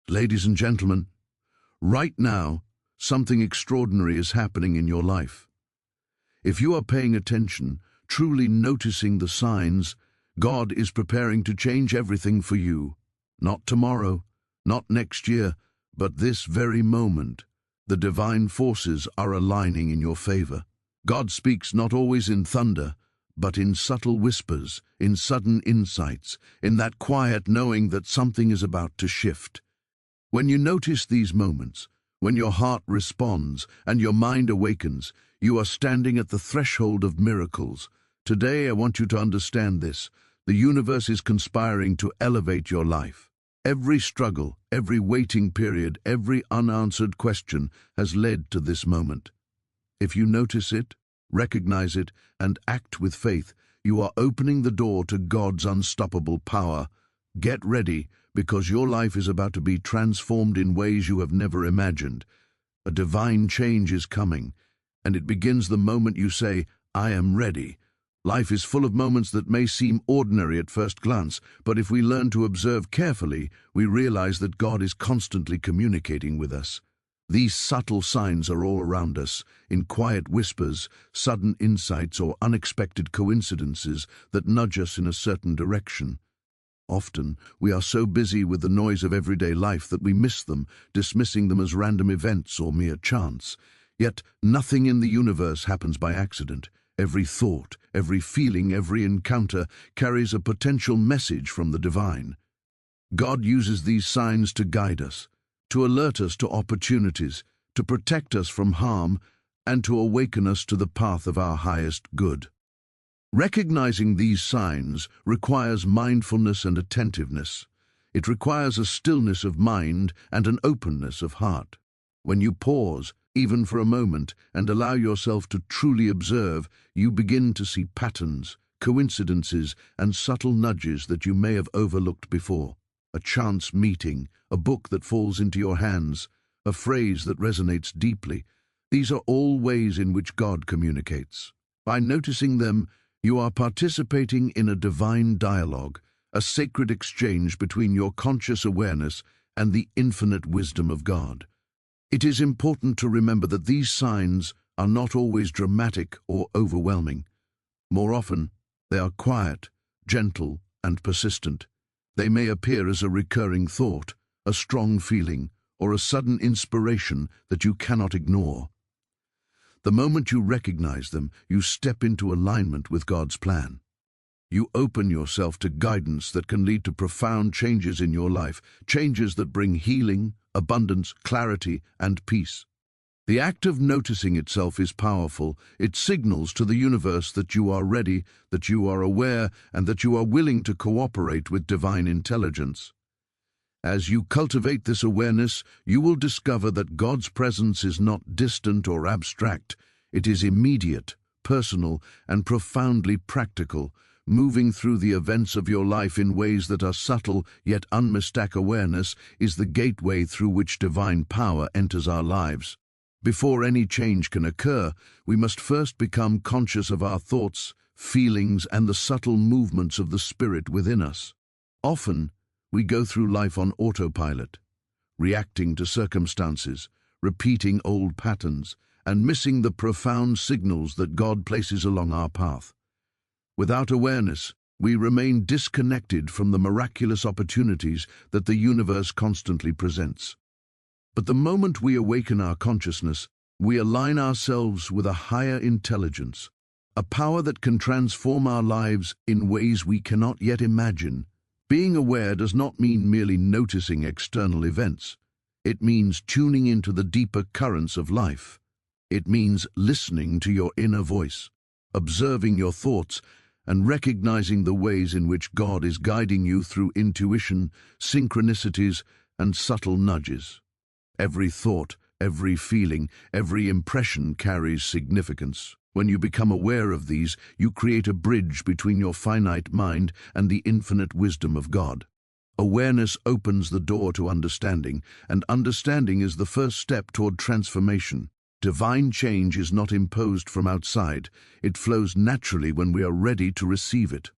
Ladies and gentlemen, right now, something extraordinary is happening in your life. If you are paying attention, truly noticing the signs, God is preparing to change everything for you. Not tomorrow, not next year, but this very moment. The divine forces are aligning in your favor. God speaks not always in thunder, but in subtle whispers, in sudden insights, in that quiet knowing that something is about to shift. When you notice these moments, when your heart responds and your mind awakens, you are standing at the threshold of miracles. Today I want you to understand this. The universe is conspiring to elevate your life. Every struggle, every waiting period, every unanswered question has led to this moment. If you notice it, recognize it, and act with faith, you are opening the door to God's unstoppable power. Get ready, because your life is about to be transformed in ways you have never imagined. A divine change is coming, and it begins the moment you say, "I am ready." Life is full of moments that may seem ordinary at first glance, but if we learn to observe carefully, we realize that God is constantly communicating with us. These subtle signs are all around us, in quiet whispers, sudden insights, or unexpected coincidences that nudge us in a certain direction. Often, we are so busy with the noise of everyday life that we miss them, dismissing them as random events or mere chance. Yet, nothing in the universe happens by accident. Every thought, every feeling, every encounter carries a potential message from the divine. God uses these signs to guide us, to alert us to opportunities, to protect us from harm, and to awaken us to the path of our highest good. Recognizing these signs requires mindfulness and attentiveness. It requires a stillness of mind and an openness of heart. When you pause, even for a moment, and allow yourself to truly observe, you begin to see patterns, coincidences, and subtle nudges that you may have overlooked before. A chance meeting, a book that falls into your hands, a phrase that resonates deeply. These are all ways in which God communicates. By noticing them, you are participating in a divine dialogue, a sacred exchange between your conscious awareness and the infinite wisdom of God. It is important to remember that these signs are not always dramatic or overwhelming. More often, they are quiet, gentle, and persistent. They may appear as a recurring thought, a strong feeling, or a sudden inspiration that you cannot ignore. The moment you recognize them, you step into alignment with God's plan. You open yourself to guidance that can lead to profound changes in your life, changes that bring healing, abundance, clarity, and peace. The act of noticing itself is powerful. It signals to the universe that you are ready, that you are aware, and that you are willing to cooperate with divine intelligence. As you cultivate this awareness, you will discover that God's presence is not distant or abstract. It is immediate, personal, and profoundly practical, moving through the events of your life in ways that are subtle yet unmistakable. Awareness is the gateway through which divine power enters our lives. Before any change can occur, we must first become conscious of our thoughts, feelings, and the subtle movements of the Spirit within us. Often, we go through life on autopilot, reacting to circumstances, repeating old patterns, and missing the profound signals that God places along our path. Without awareness, we remain disconnected from the miraculous opportunities that the universe constantly presents. But the moment we awaken our consciousness, we align ourselves with a higher intelligence, a power that can transform our lives in ways we cannot yet imagine. Being aware does not mean merely noticing external events. It means tuning into the deeper currents of life. It means listening to your inner voice, observing your thoughts, and recognizing the ways in which God is guiding you through intuition, synchronicities, and subtle nudges. Every thought, every feeling, every impression carries significance. When you become aware of these, you create a bridge between your finite mind and the infinite wisdom of God. Awareness opens the door to understanding, and understanding is the first step toward transformation. Divine change is not imposed from outside. It flows naturally when we are ready to receive it.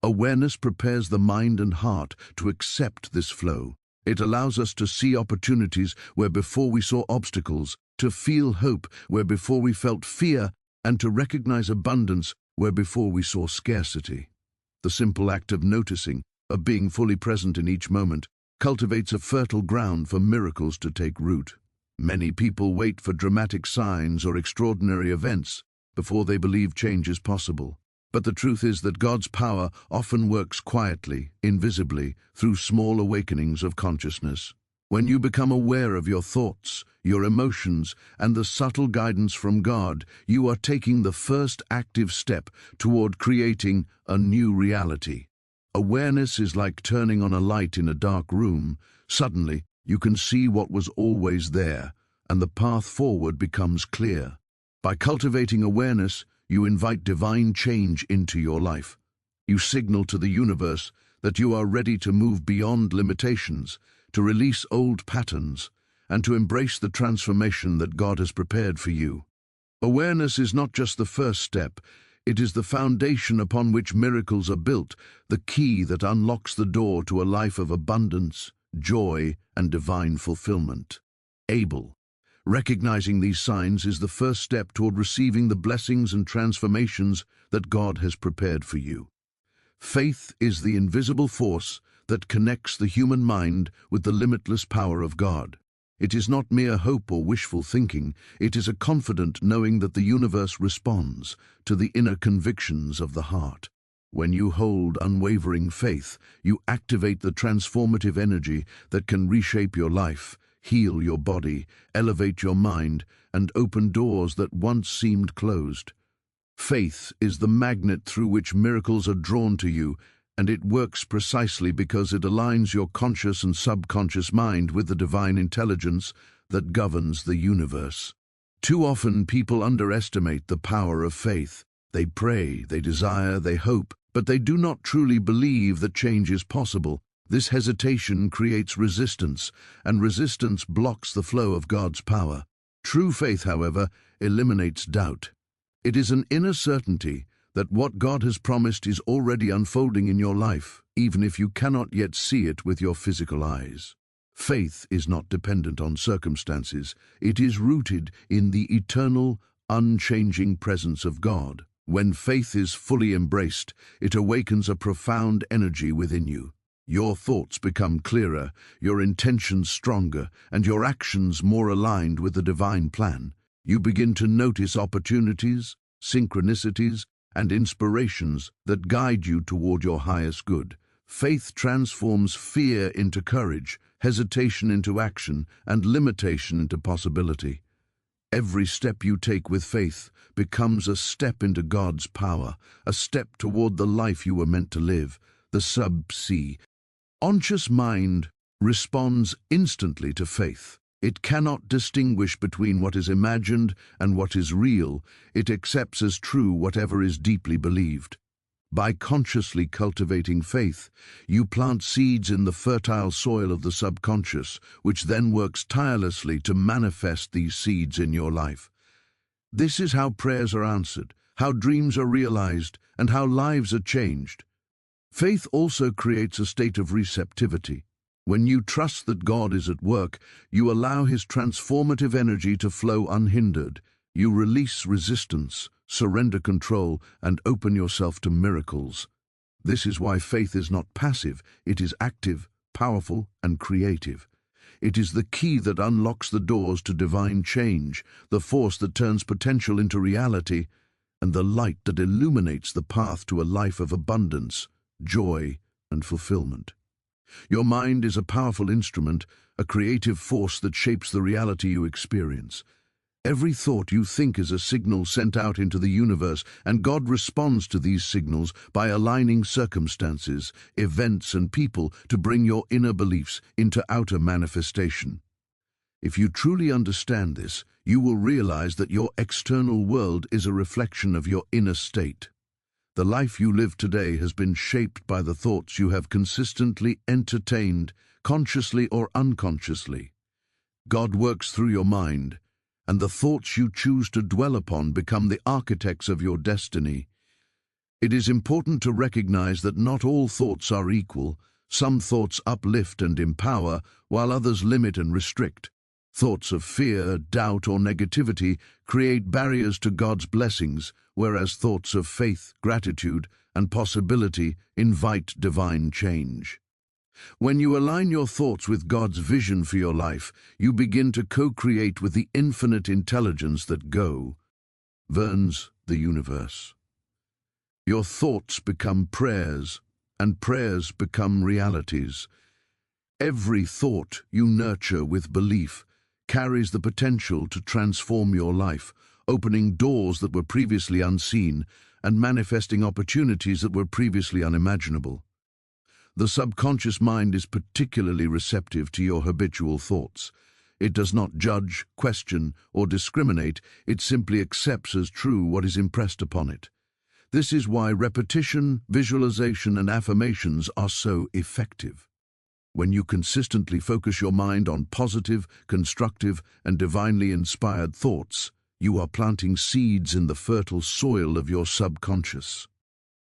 Awareness prepares the mind and heart to accept this flow. It allows us to see opportunities where before we saw obstacles, to feel hope where before we felt fear, and to recognize abundance where before we saw scarcity. The simple act of noticing, of being fully present in each moment, cultivates a fertile ground for miracles to take root. Many people wait for dramatic signs or extraordinary events before they believe change is possible. But the truth is that God's power often works quietly, invisibly, through small awakenings of consciousness. When you become aware of your thoughts, your emotions, and the subtle guidance from God, you are taking the first active step toward creating a new reality. Awareness is like turning on a light in a dark room. Suddenly, you can see what was always there, and the path forward becomes clear. By cultivating awareness, you invite divine change into your life. You signal to the universe that you are ready to move beyond limitations, to release old patterns, and to embrace the transformation that God has prepared for you. Awareness is not just the first step, it is the foundation upon which miracles are built, the key that unlocks the door to a life of abundance, joy, and divine fulfillment. Abel. Recognizing these signs is the first step toward receiving the blessings and transformations that God has prepared for you. Faith is the invisible force that connects the human mind with the limitless power of God. It is not mere hope or wishful thinking, it is a confident knowing that the universe responds to the inner convictions of the heart. When you hold unwavering faith, you activate the transformative energy that can reshape your life, heal your body, elevate your mind, and open doors that once seemed closed. Faith is the magnet through which miracles are drawn to you, and it works precisely because it aligns your conscious and subconscious mind with the divine intelligence that governs the universe. Too often people underestimate the power of faith. They pray, they desire, they hope, but they do not truly believe that change is possible. This hesitation creates resistance, and resistance blocks the flow of God's power. True faith, however, eliminates doubt. It is an inner certainty that what God has promised is already unfolding in your life, even if you cannot yet see it with your physical eyes. Faith is not dependent on circumstances. It is rooted in the eternal, unchanging presence of God. When faith is fully embraced, it awakens a profound energy within you. Your thoughts become clearer, your intentions stronger, and your actions more aligned with the divine plan. You begin to notice opportunities, synchronicities, and inspirations that guide you toward your highest good. Faith transforms fear into courage, hesitation into action, and limitation into possibility. Every step you take with faith becomes a step into God's power, a step toward the life you were meant to live. The sub-C. Conscious mind responds instantly to faith. It cannot distinguish between what is imagined and what is real. It accepts as true whatever is deeply believed. By consciously cultivating faith, you plant seeds in the fertile soil of the subconscious, which then works tirelessly to manifest these seeds in your life. This is how prayers are answered, how dreams are realized, and how lives are changed. Faith also creates a state of receptivity. When you trust that God is at work, you allow His transformative energy to flow unhindered. You release resistance, surrender control, and open yourself to miracles. This is why faith is not passive, it is active, powerful, and creative. It is the key that unlocks the doors to divine change, the force that turns potential into reality, and the light that illuminates the path to a life of abundance, joy, and fulfillment. Your mind is a powerful instrument, a creative force that shapes the reality you experience. Every thought you think is a signal sent out into the universe, and God responds to these signals by aligning circumstances, events, and people to bring your inner beliefs into outer manifestation. If you truly understand this, you will realize that your external world is a reflection of your inner state. The life you live today has been shaped by the thoughts you have consistently entertained, consciously or unconsciously. God works through your mind, and the thoughts you choose to dwell upon become the architects of your destiny. It is important to recognize that not all thoughts are equal. Some thoughts uplift and empower, while others limit and restrict. Thoughts of fear, doubt, or negativity create barriers to God's blessings, whereas thoughts of faith, gratitude, and possibility invite divine change. When you align your thoughts with God's vision for your life, you begin to co-create with the infinite intelligence that governs the universe. Your thoughts become prayers, and prayers become realities. Every thought you nurture with belief carries the potential to transform your life, opening doors that were previously unseen and manifesting opportunities that were previously unimaginable. The subconscious mind is particularly receptive to your habitual thoughts. It does not judge, question, or discriminate. It simply accepts as true what is impressed upon it. This is why repetition, visualization, and affirmations are so effective. When you consistently focus your mind on positive, constructive, and divinely inspired thoughts, you are planting seeds in the fertile soil of your subconscious.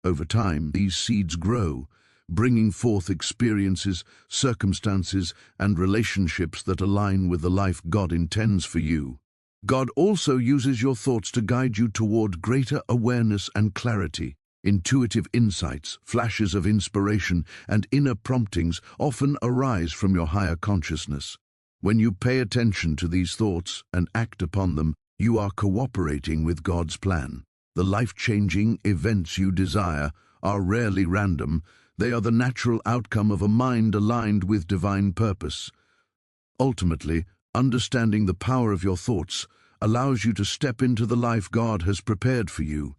Over time, these seeds grow, bringing forth experiences, circumstances, and relationships that align with the life God intends for you. God also uses your thoughts to guide you toward greater awareness and clarity. Intuitive insights, flashes of inspiration, and inner promptings often arise from your higher consciousness. When you pay attention to these thoughts and act upon them, you are cooperating with God's plan. The life-changing events you desire are rarely random. They are the natural outcome of a mind aligned with divine purpose. Ultimately, understanding the power of your thoughts allows you to step into the life God has prepared for you.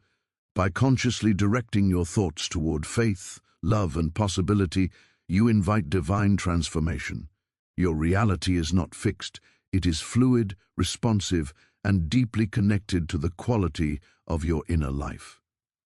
By consciously directing your thoughts toward faith, love, and possibility, you invite divine transformation. Your reality is not fixed. It is fluid, responsive, and deeply connected to the quality of your inner life.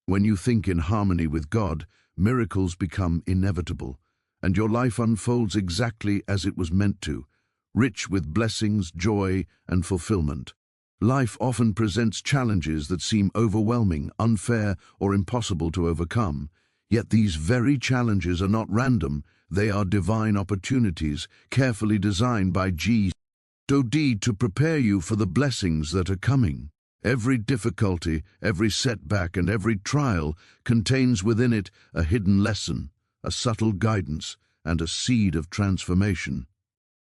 When you think in harmony with God, miracles become inevitable, and your life unfolds exactly as it was meant to, rich with blessings, joy, and fulfillment. Life often presents challenges that seem overwhelming, unfair, or impossible to overcome. Yet these very challenges are not random. They are divine opportunities, carefully designed by God to prepare you for the blessings that are coming. Every difficulty, every setback, and every trial contains within it a hidden lesson, a subtle guidance, and a seed of transformation.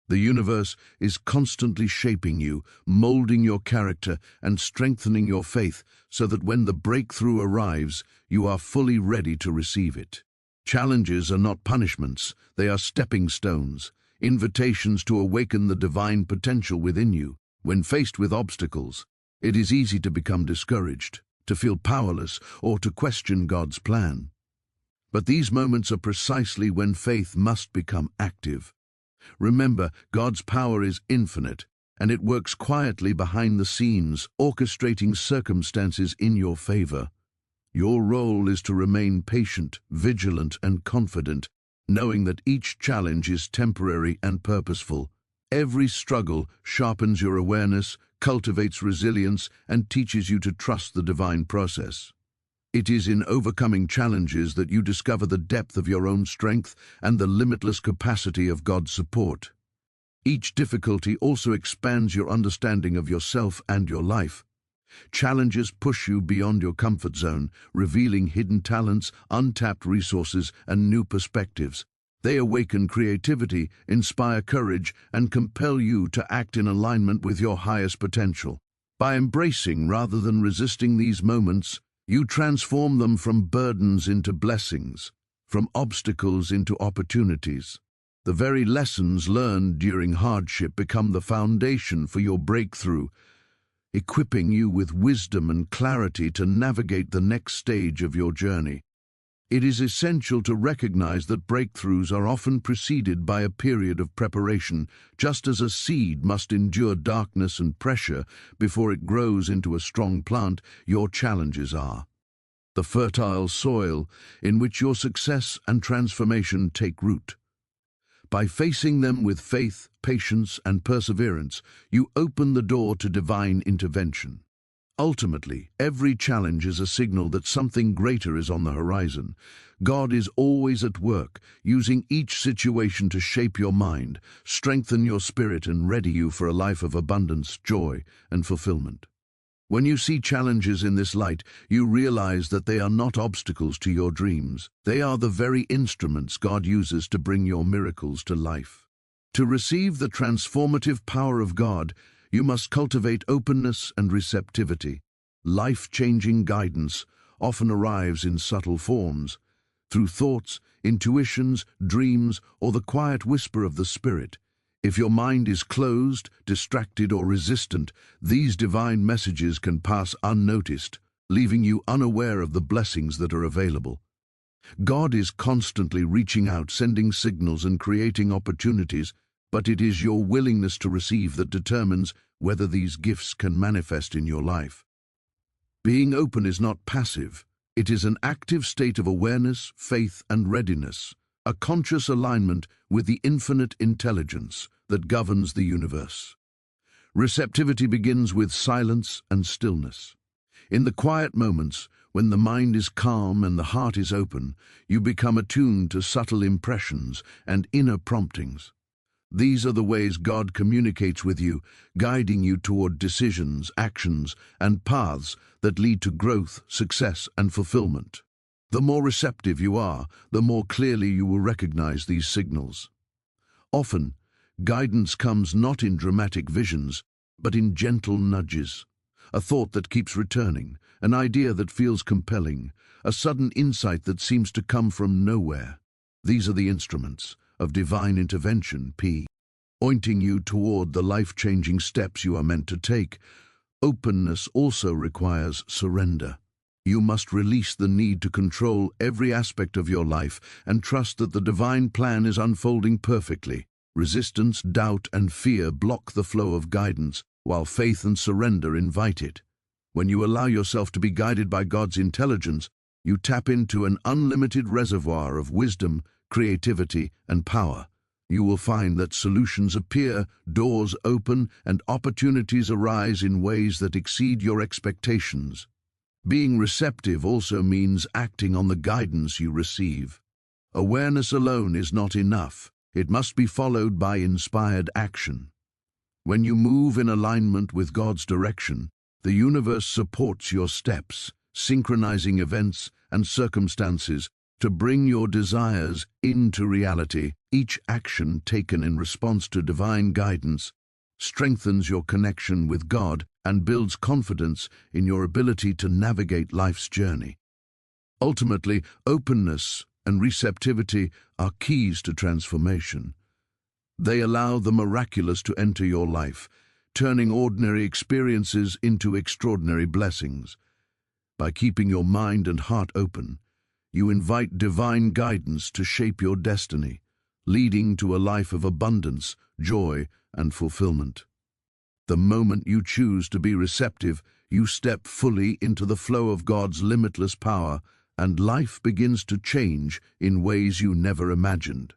The universe is constantly shaping you, molding your character, and strengthening your faith so that when the breakthrough arrives, you are fully ready to receive it. Challenges are not punishments, they are stepping stones, invitations to awaken the divine potential within you. When faced with obstacles, it is easy to become discouraged, to feel powerless, or to question God's plan. But these moments are precisely when faith must become active. Remember, God's power is infinite, and it works quietly behind the scenes, orchestrating circumstances in your favor. Your role is to remain patient, vigilant, and confident, knowing that each challenge is temporary and purposeful. Every struggle sharpens your awareness, cultivates resilience, and teaches you to trust the divine process. It is in overcoming challenges that you discover the depth of your own strength and the limitless capacity of God's support. Each difficulty also expands your understanding of yourself and your life. Challenges push you beyond your comfort zone, revealing hidden talents, untapped resources, and new perspectives. They awaken creativity, inspire courage, and compel you to act in alignment with your highest potential. By embracing rather than resisting these moments, you transform them from burdens into blessings, from obstacles into opportunities. The very lessons learned during hardship become the foundation for your breakthrough, equipping you with wisdom and clarity to navigate the next stage of your journey. It is essential to recognize that breakthroughs are often preceded by a period of preparation, just as a seed must endure darkness and pressure before it grows into a strong plant. Your challenges are the fertile soil in which your success and transformation take root. By facing them with faith, patience, and perseverance, you open the door to divine intervention. Ultimately, every challenge is a signal that something greater is on the horizon. God is always at work, using each situation to shape your mind, strengthen your spirit, and ready you for a life of abundance, joy, and fulfillment. When you see challenges in this light, you realize that they are not obstacles to your dreams. They are the very instruments God uses to bring your miracles to life. To receive the transformative power of God, you must cultivate openness and receptivity. Life-changing guidance often arrives in subtle forms, through thoughts, intuitions, dreams, or the quiet whisper of the Spirit. If your mind is closed, distracted, or resistant, these divine messages can pass unnoticed, leaving you unaware of the blessings that are available. God is constantly reaching out, sending signals and creating opportunities, but it is your willingness to receive that determines whether these gifts can manifest in your life. Being open is not passive. It is an active state of awareness, faith, and readiness, a conscious alignment with the infinite intelligence that governs the universe. Receptivity begins with silence and stillness. In the quiet moments, when the mind is calm and the heart is open, you become attuned to subtle impressions and inner promptings. These are the ways God communicates with you, guiding you toward decisions, actions, and paths that lead to growth, success, and fulfillment. The more receptive you are, the more clearly you will recognize these signals. Often, guidance comes not in dramatic visions, but in gentle nudges. A thought that keeps returning, an idea that feels compelling, a sudden insight that seems to come from nowhere. These are the instruments of divine intervention, pointing you toward the life-changing steps you are meant to take. Openness also requires surrender. You must release the need to control every aspect of your life and trust that the divine plan is unfolding perfectly. Resistance, doubt, and fear block the flow of guidance, while faith and surrender invite it. When you allow yourself to be guided by God's intelligence, you tap into an unlimited reservoir of wisdom, creativity, and power. You will find that solutions appear, doors open, and opportunities arise in ways that exceed your expectations. Being receptive also means acting on the guidance you receive. Awareness alone is not enough. It must be followed by inspired action. When you move in alignment with God's direction, the universe supports your steps, synchronizing events and circumstances to bring your desires into reality. Each action taken in response to divine guidance strengthens your connection with God and builds confidence in your ability to navigate life's journey. Ultimately, openness and receptivity are keys to transformation. They allow the miraculous to enter your life, turning ordinary experiences into extraordinary blessings. By keeping your mind and heart open, you invite divine guidance to shape your destiny, leading to a life of abundance, joy, and fulfillment. The moment you choose to be receptive, you step fully into the flow of God's limitless power, and life begins to change in ways you never imagined.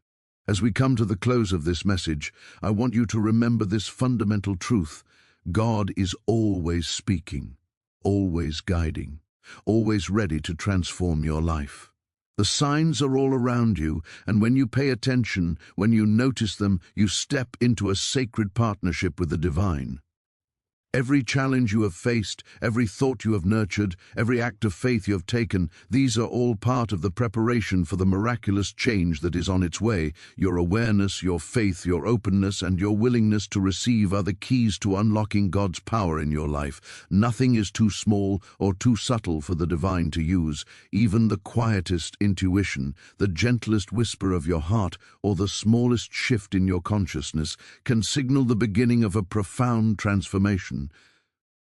As we come to the close of this message, I want you to remember this fundamental truth. God is always speaking, always guiding, always ready to transform your life. The signs are all around you, and when you pay attention, when you notice them, you step into a sacred partnership with the divine. Every challenge you have faced, every thought you have nurtured, every act of faith you have taken, these are all part of the preparation for the miraculous change that is on its way. Your awareness, your faith, your openness, and your willingness to receive are the keys to unlocking God's power in your life. Nothing is too small or too subtle for the divine to use. Even the quietest intuition, the gentlest whisper of your heart, or the smallest shift in your consciousness can signal the beginning of a profound transformation.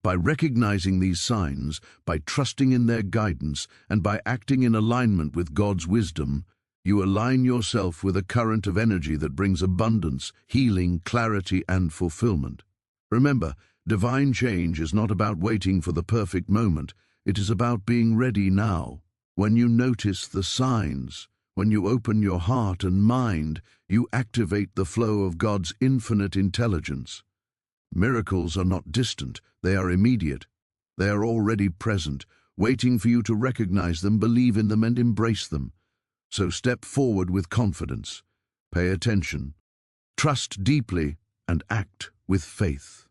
By recognizing these signs, by trusting in their guidance, and by acting in alignment with God's wisdom, you align yourself with a current of energy that brings abundance, healing, clarity, and fulfillment. Remember, divine change is not about waiting for the perfect moment. It is about being ready now. When you notice the signs, when you open your heart and mind, you activate the flow of God's infinite intelligence. Miracles are not distant, they are immediate. They are already present, waiting for you to recognize them, believe in them, and embrace them. So step forward with confidence. Pay attention. Trust deeply and act with faith.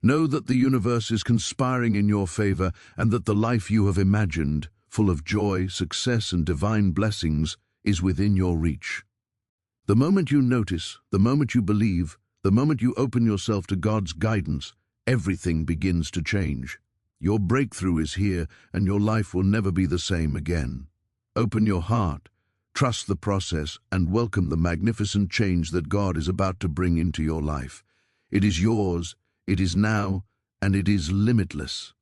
Know that the universe is conspiring in your favor and that the life you have imagined, full of joy, success, and divine blessings, is within your reach. The moment you notice, the moment you believe, the moment you open yourself to God's guidance, everything begins to change. Your breakthrough is here, and your life will never be the same again. Open your heart, trust the process, and welcome the magnificent change that God is about to bring into your life. It is yours, it is now, and it is limitless.